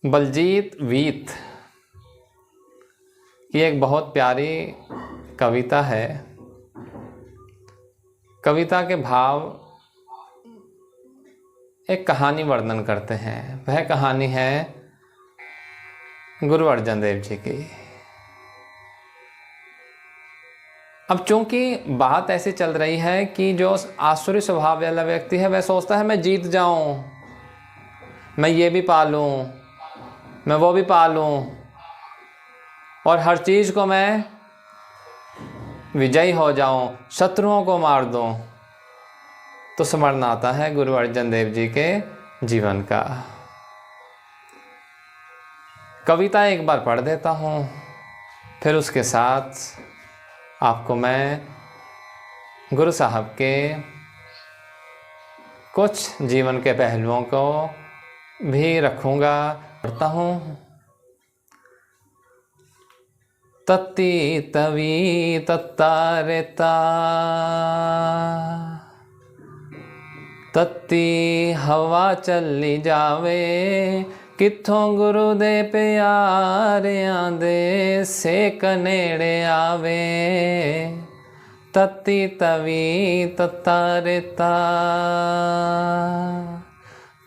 बलजीत वीत की एक बहुत प्यारी कविता है। कविता के भाव एक कहानी वर्णन करते हैं। वह कहानी है गुरु अर्जन देव जी की। अब चूंकि बात ऐसी चल रही है कि जो आसुरी स्वभाव वाला व्यक्ति है वह सोचता है मैं जीत जाऊं, मैं ये भी पालूं, मैं वो भी पालूं और हर चीज़ को मैं विजयी हो जाऊं, शत्रुओं को मार दूं। तो स्मरण आता है गुरु अर्जन देव जी के जीवन का। कविता एक बार पढ़ देता हूँ, फिर उसके साथ आपको मैं गुरु साहब के कुछ जीवन के पहलुओं को भी रखूँगा। पढ़ता हूँ। तत्ती तवी तत्ता रेता, तत्ती हवा चली जावे, कित्थों गुरु दे प्यारियां दे सेक नेड़े आवे। तत्ती तवी तत्ता रेता,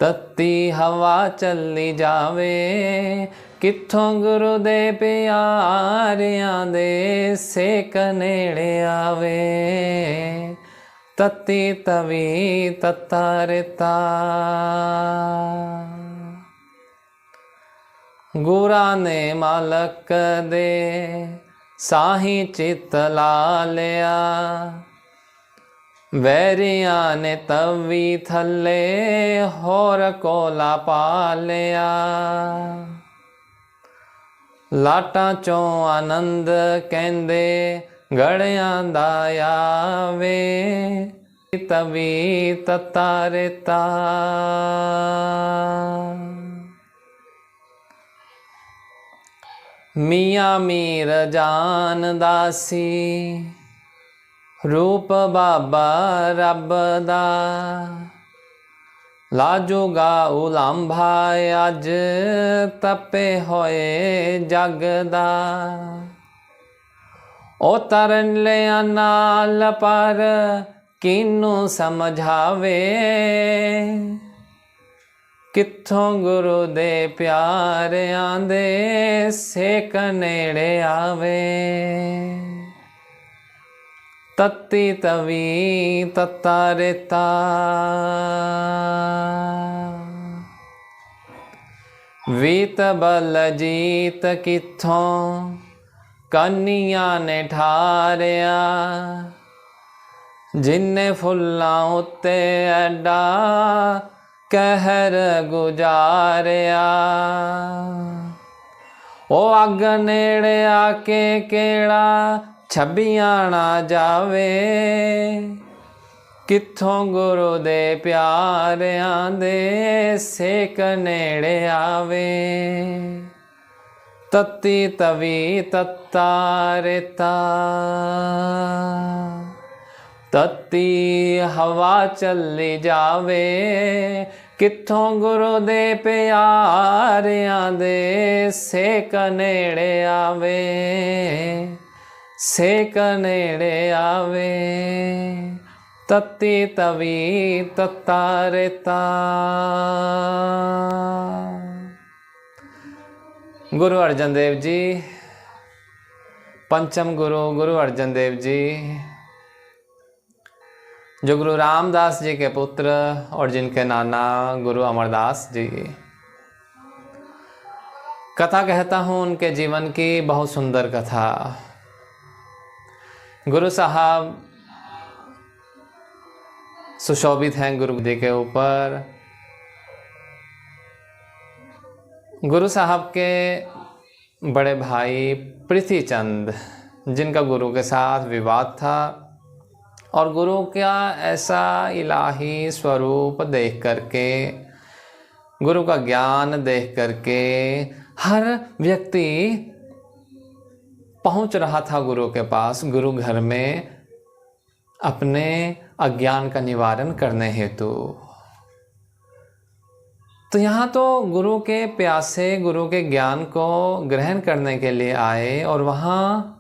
तत्ती हवा चली जावे, कित्थों गुरु दे प्यारियां दे सेक नेड़े आवे। तत्ती तवी तत्ता रेता, गुरा ने मालक दे साही चित ला लिया, वैरियां ने तवी थले होर कोला पा लिया। लाटां चों आनंद कहंदे गड़ियां दा आवे, तवी तत्ता रेता। मियां मीर जान दासी, रूप बाबा रब दा, लाजूगा उलांभा अज तपे होए जगदा। ओ तरन लिया नाल पर किनू समझावे, कित्थों गुरु दे प्यारियां दे सेक नेड़े आवे। तत्ती तवी तत्ता रेता, वीत बल जीत कित्थों कन्निया ने ठारिया, जिन्ने फुल्लां उत्ते एडा कहर गुजारिया। ओ अग नेड़े आके केड़ा छबियां ना जावे, कित्थों गुरु दे प्यारियां दे सेक नेड़े आवे। तत्ती तवी तत्ता रेता, तत्ती हवा चली जावे, कित्थों गुरु दे प्यारियां दे सेक नेड़े आवे, सेक नेड़े आवे। तत्ती तवी तत्ता रेता। गुरु अर्जन देव जी, पंचम गुरु गुरु अर्जन देव जी, जो गुरु रामदास जी के पुत्र और जिनके नाना गुरु अमरदास जी। कथा कहता हूँ उनके जीवन की, बहुत सुंदर कथा। गुरु साहब सुशोभित हैं गुरु जी के ऊपर। गुरु साहब के बड़े भाई पृथ्वीचंद, जिनका गुरु के साथ विवाद था, और गुरु का ऐसा इलाही स्वरूप देख करके, गुरु का ज्ञान देख करके हर व्यक्ति पहुंच रहा था गुरु के पास, गुरु घर में अपने अज्ञान का निवारण करने हेतु। तो यहाँ तो गुरु के प्यासे, गुरु के ज्ञान को ग्रहण करने के लिए आए, और वहाँ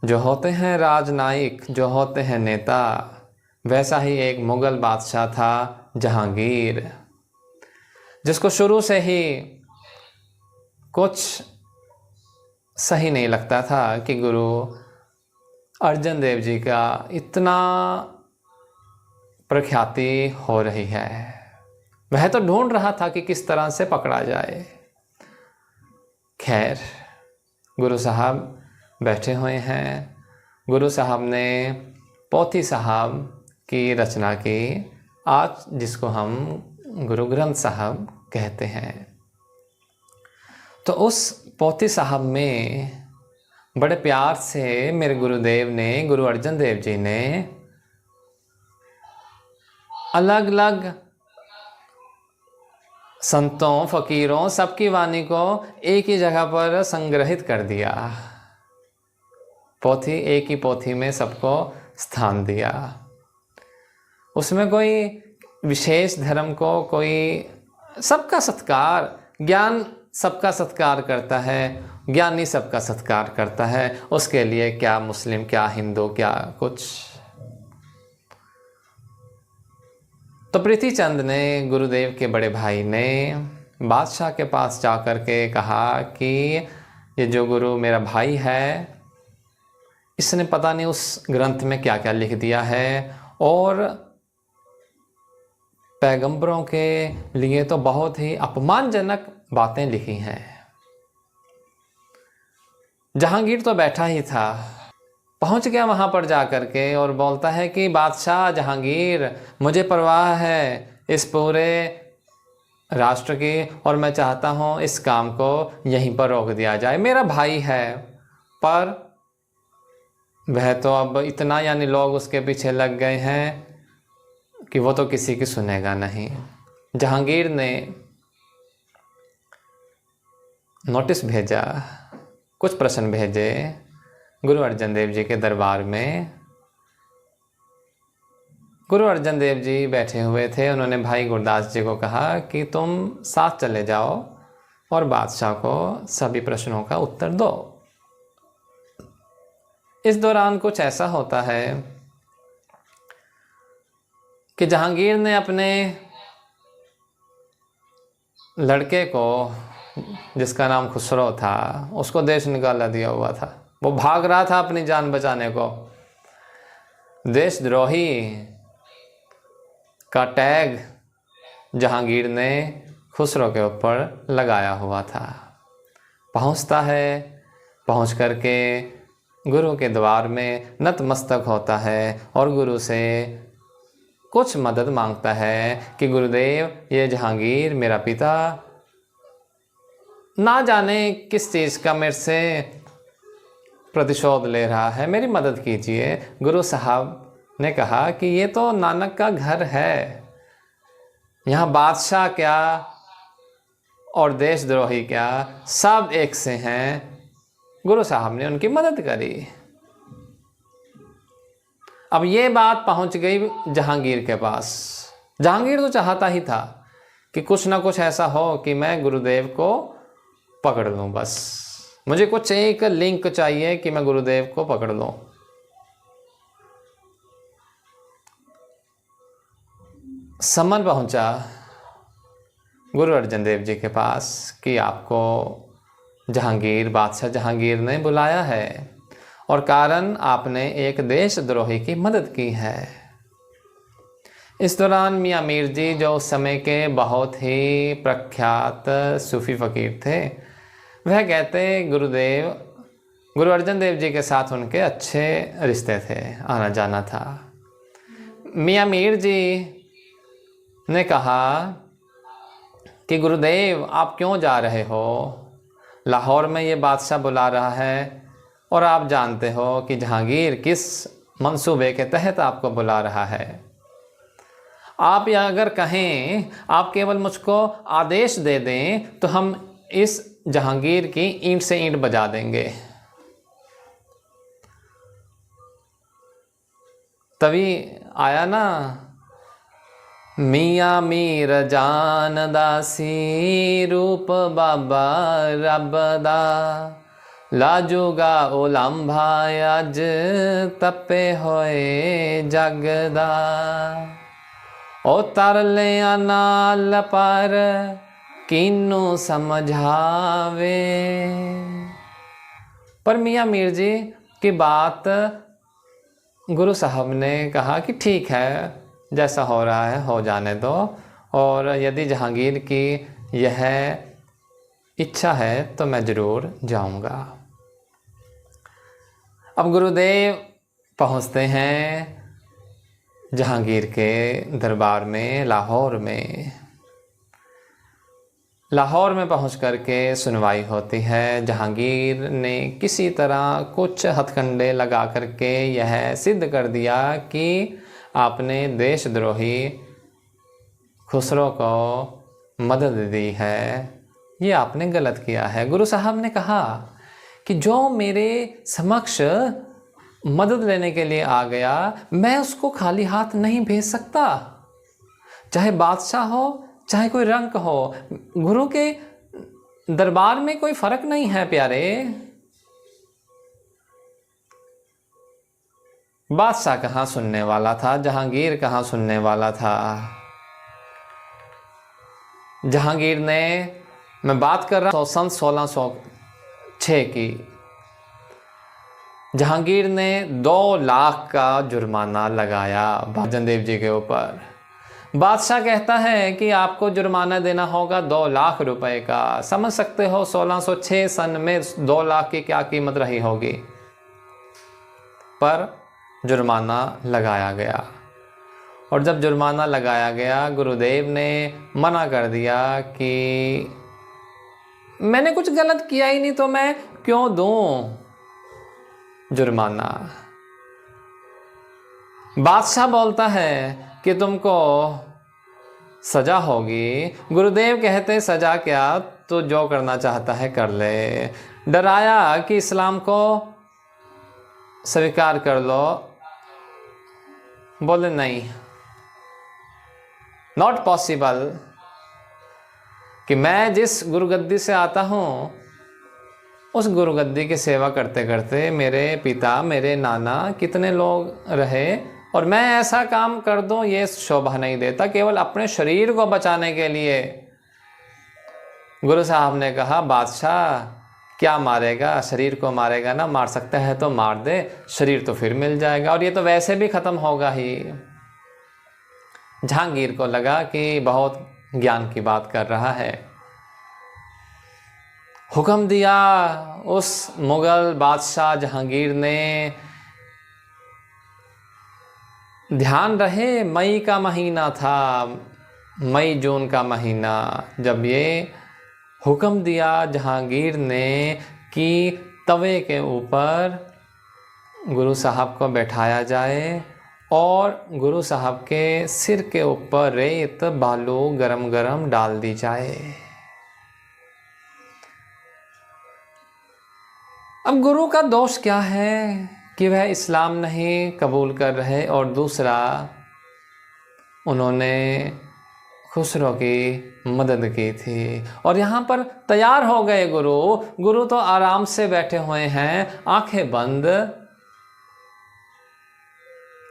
जो होते हैं राजनायक, जो होते हैं नेता, वैसा ही एक मुग़ल बादशाह था जहांगीर, जिसको शुरू से ही कुछ सही नहीं लगता था कि गुरु अर्जन देव जी का इतना प्रख्याति हो रही है। वह तो ढूंढ रहा था कि किस तरह से पकड़ा जाए। खैर, गुरु साहब बैठे हुए हैं। गुरु साहब ने पोथी साहब की रचना की, आज जिसको हम गुरु ग्रंथ साहब कहते हैं। तो उस पोथी साहब में बड़े प्यार से मेरे गुरुदेव ने, गुरु अर्जन देव जी ने अलग अलग संतों, फकीरों, सबकी वाणी को एक ही जगह पर संग्रहित कर दिया। पोथी, एक ही पोथी में सबको स्थान दिया। उसमें कोई विशेष धर्म को, कोई सबका सत्कार, ज्ञान सबका सत्कार करता है, ज्ञानी सबका सत्कार करता है। उसके लिए क्या मुस्लिम, क्या हिंदू, क्या कुछ। तो प्रीतिचंद ने, गुरुदेव के बड़े भाई ने, बादशाह के पास जाकर के कहा कि ये जो गुरु मेरा भाई है, इसने पता नहीं उस ग्रंथ में क्या क्या लिख दिया है, और पैगंबरों के लिए तो बहुत ही अपमानजनक बातें लिखी हैं। जहांगीर तो बैठा ही था, पहुंच गया वहां पर जाकर के और बोलता है कि बादशाह जहांगीर, मुझे परवाह है इस पूरे राष्ट्र की, और मैं चाहता हूं इस काम को यहीं पर रोक दिया जाए। मेरा भाई है, पर वह तो अब इतना, यानी लोग उसके पीछे लग गए हैं कि वो तो किसी की सुनेगा नहीं। जहांगीर ने नोटिस भेजा, कुछ प्रश्न भेजे गुरु अर्जन देव जी के दरबार में। गुरु अर्जन देव जी बैठे हुए थे। उन्होंने भाई गुरदास जी को कहा कि तुम साथ चले जाओ और बादशाह को सभी प्रश्नों का उत्तर दो। इस दौरान कुछ ऐसा होता है कि जहांगीर ने अपने लड़के को, जिसका नाम खुसरो था, उसको देश निकाला दिया हुआ था। वो भाग रहा था अपनी जान बचाने को। देशद्रोही का टैग जहांगीर ने खुसरो के ऊपर लगाया हुआ था। पहुंचता है, पहुंच करके गुरु के द्वार में नतमस्तक होता है और गुरु से कुछ मदद मांगता है कि गुरुदेव, ये जहांगीर मेरा पिता ना जाने किस चीज़ का मेरे से प्रतिशोध ले रहा है, मेरी मदद कीजिए। गुरु साहब ने कहा कि ये तो नानक का घर है, यहाँ बादशाह क्या और देशद्रोही क्या, सब एक से हैं। गुरु साहब ने उनकी मदद करी। अब ये बात पहुंच गई जहांगीर के पास। जहांगीर तो चाहता ही था कि कुछ ना कुछ ऐसा हो कि मैं गुरुदेव को पकड़ लूं। बस मुझे कुछ एक लिंक चाहिए कि मैं गुरुदेव को पकड़ लूं। समन पहुंचा गुरु अर्जन देव जी के पास कि आपको जहांगीर, बादशाह जहांगीर ने बुलाया है और कारण आपने एक देशद्रोही की मदद की है। इस दौरान मियाँ मीर जी, जो उस समय के बहुत ही प्रख्यात सूफी फ़कीर थे, वह कहते गुरुदेव, गुरु अर्जन देव जी के साथ उनके अच्छे रिश्ते थे, आना जाना था। मियाँ मीर जी ने कहा कि गुरुदेव आप क्यों जा रहे हो, लाहौर में ये बादशाह बुला रहा है और आप जानते हो कि जहांगीर किस मंसूबे के तहत आपको बुला रहा है। आप या अगर कहें, आप केवल मुझको आदेश दे दें तो हम इस जहांगीर की ईंट से ईंट बजा देंगे। तभी आया ना मियाँ मीर जान दासी रूप बाबा रब दा लाजूगा उलंभा अज तपे होए जगदा ओ तरले नाल पर किन्नू समझावे। पर मियाँ मीर जी की बात गुरु साहब ने कहा कि ठीक है, जैसा हो रहा है हो जाने दो, और यदि जहांगीर की यह इच्छा है तो मैं ज़रूर जाऊंगा। अब गुरुदेव पहुंचते हैं जहांगीर के दरबार में, लाहौर में। लाहौर में पहुंच कर के सुनवाई होती है। जहांगीर ने किसी तरह कुछ हथकंडे लगा करके यह सिद्ध कर दिया कि आपने देशद्रोही खुसरो को मदद दी है, ये आपने गलत किया है। गुरु साहब ने कहा कि जो मेरे समक्ष मदद लेने के लिए आ गया, मैं उसको खाली हाथ नहीं भेज सकता, चाहे बादशाह हो चाहे कोई रंक हो। गुरु के दरबार में कोई फर्क नहीं है प्यारे। बादशाह कहाँ सुनने वाला था, जहांगीर कहाँ सुनने वाला था। जहांगीर ने, मैं बात कर रहा हूँ सन 1606 की, जहांगीर ने 2 लाख का जुर्माना लगाया भाजन देव जी के ऊपर। बादशाह कहता है कि आपको जुर्माना देना होगा 2 लाख रुपए का। समझ सकते हो 1606 सन में 2 लाख की क्या कीमत रही होगी। पर जुर्माना लगाया गया, और जब जुर्माना लगाया गया, गुरुदेव ने मना कर दिया कि मैंने कुछ गलत किया ही नहीं तो मैं क्यों दूं जुर्माना। बादशाह बोलता है कि तुमको सजा होगी। गुरुदेव कहते सजा क्या, तो जो करना चाहता है कर ले। डराया कि इस्लाम को स्वीकार कर लो, बोले नहीं, नॉट पॉसिबल, कि मैं जिस गुरुगद्दी से आता हूँ उस गुरुगद्दी की सेवा करते करते मेरे पिता, मेरे नाना कितने लोग रहे, और मैं ऐसा काम कर दूं ये शोभा नहीं देता, केवल अपने शरीर को बचाने के लिए। गुरु साहब ने कहा बादशाह क्या मारेगा, शरीर को मारेगा ना, मार सकता है तो मार दे, शरीर तो फिर मिल जाएगा, और ये तो वैसे भी खत्म होगा ही। जहांगीर को लगा कि बहुत ज्ञान की बात कर रहा है। हुक्म दिया उस मुगल बादशाह जहांगीर ने, ध्यान रहे मई का महीना था, मई जून का महीना, जब ये हुक्म दिया जहांगीर ने कि तवे के ऊपर गुरु साहब को बैठाया जाए और गुरु साहब के सिर के ऊपर रेत बालू गरम गरम डाल दी जाए। अब गुरु का दोष क्या है कि वह इस्लाम नहीं कबूल कर रहे, और दूसरा उन्होंने खुसरो की मदद की थी। और यहाँ पर तैयार हो गए गुरु तो आराम से बैठे हुए हैं, आंखें बंद,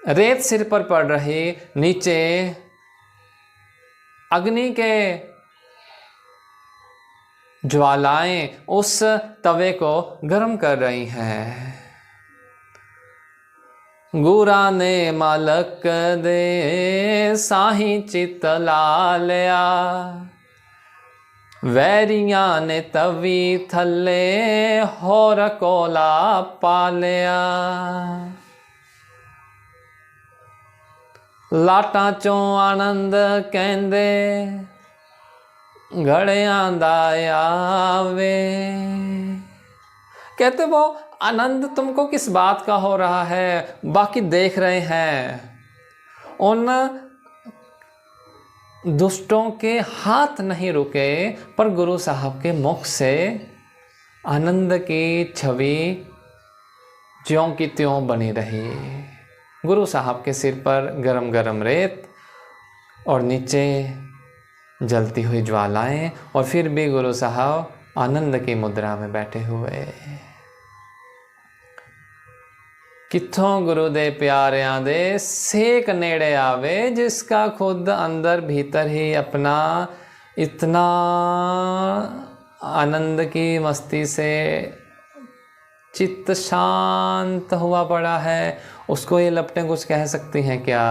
रेत सिर पर पड़ रही, नीचे अग्नि के ज्वालाएं उस तवे को गर्म कर रही हैं। गुरा ने मालक दे साही चित ला लिया, वैरियां ने तवी थले होर कोला पा लिया। लाटां चों आनंद कहंदे घड़ियां दा आवे। कहते वो आनंद तुमको किस बात का हो रहा है, बाकी देख रहे हैं। उन दुष्टों के हाथ नहीं रुके, पर गुरु साहब के मुख से आनंद की छवि ज्यों की त्यों बनी रही। गुरु साहब के सिर पर गरम गरम रेत और नीचे जलती हुई ज्वालाएं, और फिर भी गुरु साहब आनंद की मुद्रा में बैठे हुए। कित्थों गुरु दे प्यारिਆਂ दे सेक नेड़े आवे, जिसका खुद अंदर भीतर ही अपना इतना आनंद की मस्ती से चित्त शांत हुआ पड़ा है, उसको ये लपटें कुछ कह सकती हैं क्या?